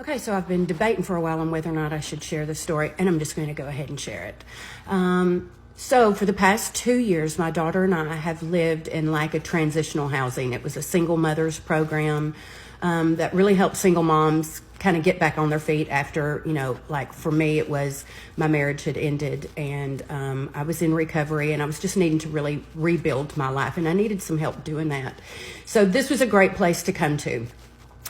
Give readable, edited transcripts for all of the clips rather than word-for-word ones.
Okay, so I've been debating for a while on whether or not I should share this story, and I'm just going to go ahead and share it. So for the past 2 years, my daughter and I have lived in like a transitional housing. It was a single mothers program that really helped single moms kind of get back on their feet after, like for me, it was my marriage had ended and I was in recovery and I was just needing to really rebuild my life, and I needed some help doing that. So this was a great place to come to.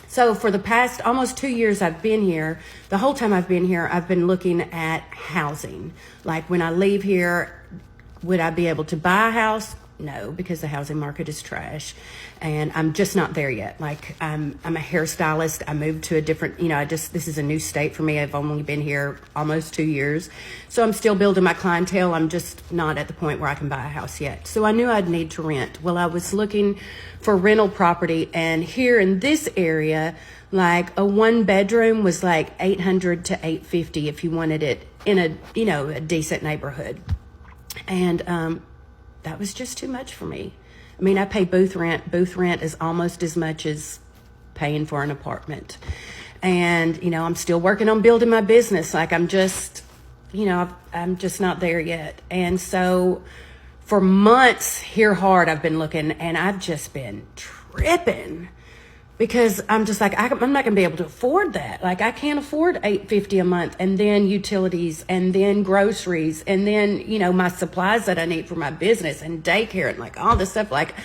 So for the past almost 2 years I've been here, the whole time I've been here, I've been looking at housing. Like when I leave here, would I be able to buy a house? No, because the housing market is trash. And I'm just not there yet. Like I'm a hairstylist. I moved to a different, this is a new state for me. I've only been here almost 2 years. So I'm still building my clientele. I'm just not at the point where I can buy a house yet. So I knew I'd need to rent. Well, I was looking for rental property, and here in this area, like a 1-bedroom was like $800 to $850 if you wanted it in a decent neighborhood. And that was just too much for me. I mean, I pay booth rent. Booth rent is almost as much as paying for an apartment. And, I'm still working on building my business. Like I'm just not there yet. And so for months here hard, I've been looking, and I've just been tripping because I'm just like, I'm not going to be able to afford that. Like I can't afford $850 a month, and then utilities, and then groceries, and then, my supplies that I need for my business and daycare and like all this stuff. Like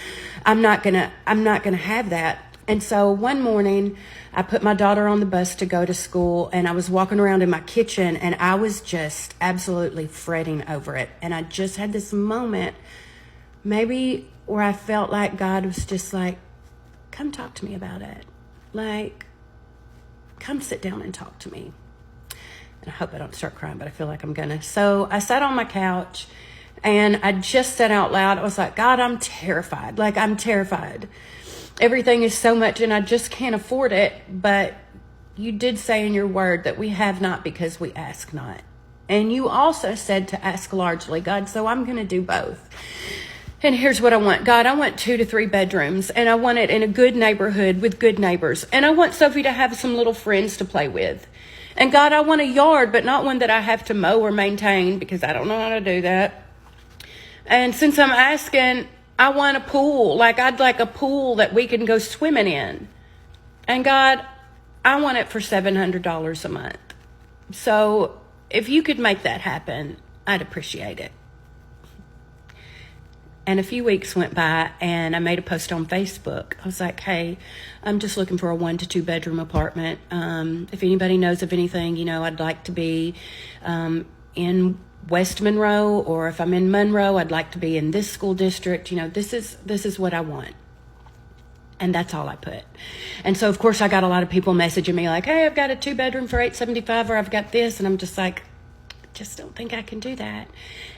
I'm not going to have that. And so one morning I put my daughter on the bus to go to school, and I was walking around in my kitchen and I was just absolutely fretting over it. And I just had this moment maybe where I felt like God was just like, come talk to me about it. Like, come sit down and talk to me. And I hope I don't start crying, but I feel like I'm gonna. So I sat on my couch and I just said out loud, I was like, God, I'm terrified. Like, I'm terrified. Everything is so much and I just can't afford it. But you did say in your word that we have not because we ask not. And you also said to ask largely, God, so I'm going to do both. And here's what I want. God, I want 2 to 3 bedrooms, and I want it in a good neighborhood with good neighbors. And I want Sophie to have some little friends to play with. And God, I want a yard, but not one that I have to mow or maintain because I don't know how to do that. And since I'm asking, I want a pool. Like I'd like a pool that we can go swimming in. And God, I want it for $700 a month. So if you could make that happen, I'd appreciate it. And a few weeks went by and I made a post on Facebook. I was like, hey, I'm just looking for a 1 to 2 bedroom apartment. If anybody knows of anything, I'd like to be in West Monroe, or if I'm in Monroe, I'd like to be in this school district. This is what I want. And that's all I put. And so, of course, I got a lot of people messaging me like, hey, I've got a 2-bedroom for $875, or I've got this. And I'm just like, just don't think I can do that.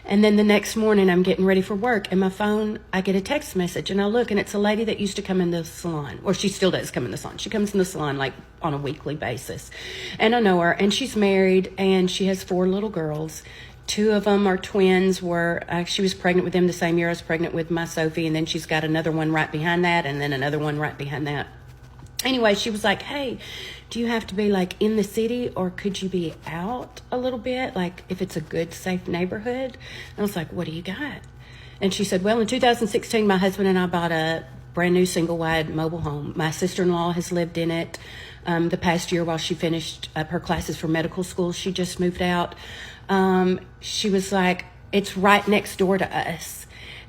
And then the next morning I'm getting ready for work, and my phone, I get a text message, and I look, and it's a lady that used to come in the salon, or she still does come in the salon. She comes in the salon like on a weekly basis, and I know her, and she's married, and she has 4 little girls. 2 of them are twins. She was pregnant with them the same year I was pregnant with my Sophie, and then she's got another one right behind that, and then another one right behind that. Anyway, she was like, hey, do you have to be like in the city, or could you be out a little bit? Like if it's a good, safe neighborhood? And I was like, what do you got? And she said, well, in 2016, my husband and I bought a brand new single wide mobile home. My sister-in-law has lived in it. The past year while she finished up her classes for medical school, she just moved out. She was like, it's right next door to us.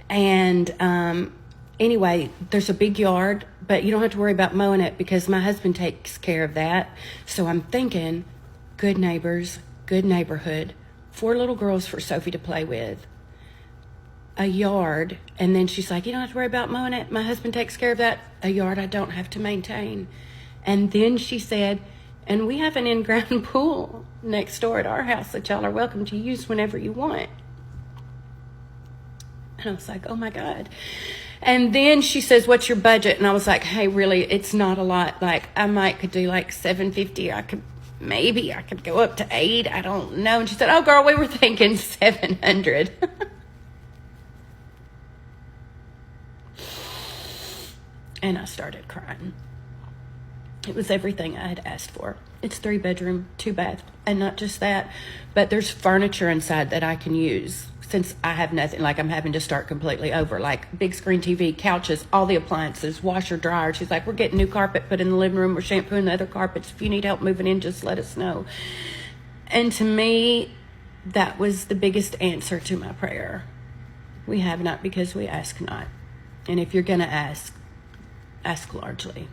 And, anyway, there's a big yard, but you don't have to worry about mowing it because my husband takes care of that. So I'm thinking, good neighbors, good neighborhood, 4 little girls for Sophie to play with, a yard. And then she's like, you don't have to worry about mowing it. My husband takes care of that. A yard I don't have to maintain. And then she said, and we have an in-ground pool next door at our house that y'all are welcome to use whenever you want. And I was like, oh my God. And then she says, what's your budget? And I was like, hey, really, it's not a lot. Like could do like $750. I could go up to $8. I don't know. And she said, oh girl, we were thinking $700. And I started crying. It was everything I had asked for. It's 3-bedroom, 2-bath, and not just that, but there's furniture inside that I can use since I have nothing, like I'm having to start completely over, like big screen TV, couches, all the appliances, washer, dryer. She's like, we're getting new carpet put in the living room, we're shampooing the other carpets. If you need help moving in, just let us know. And to me, that was the biggest answer to my prayer. We have not because we ask not. And if you're going to ask largely.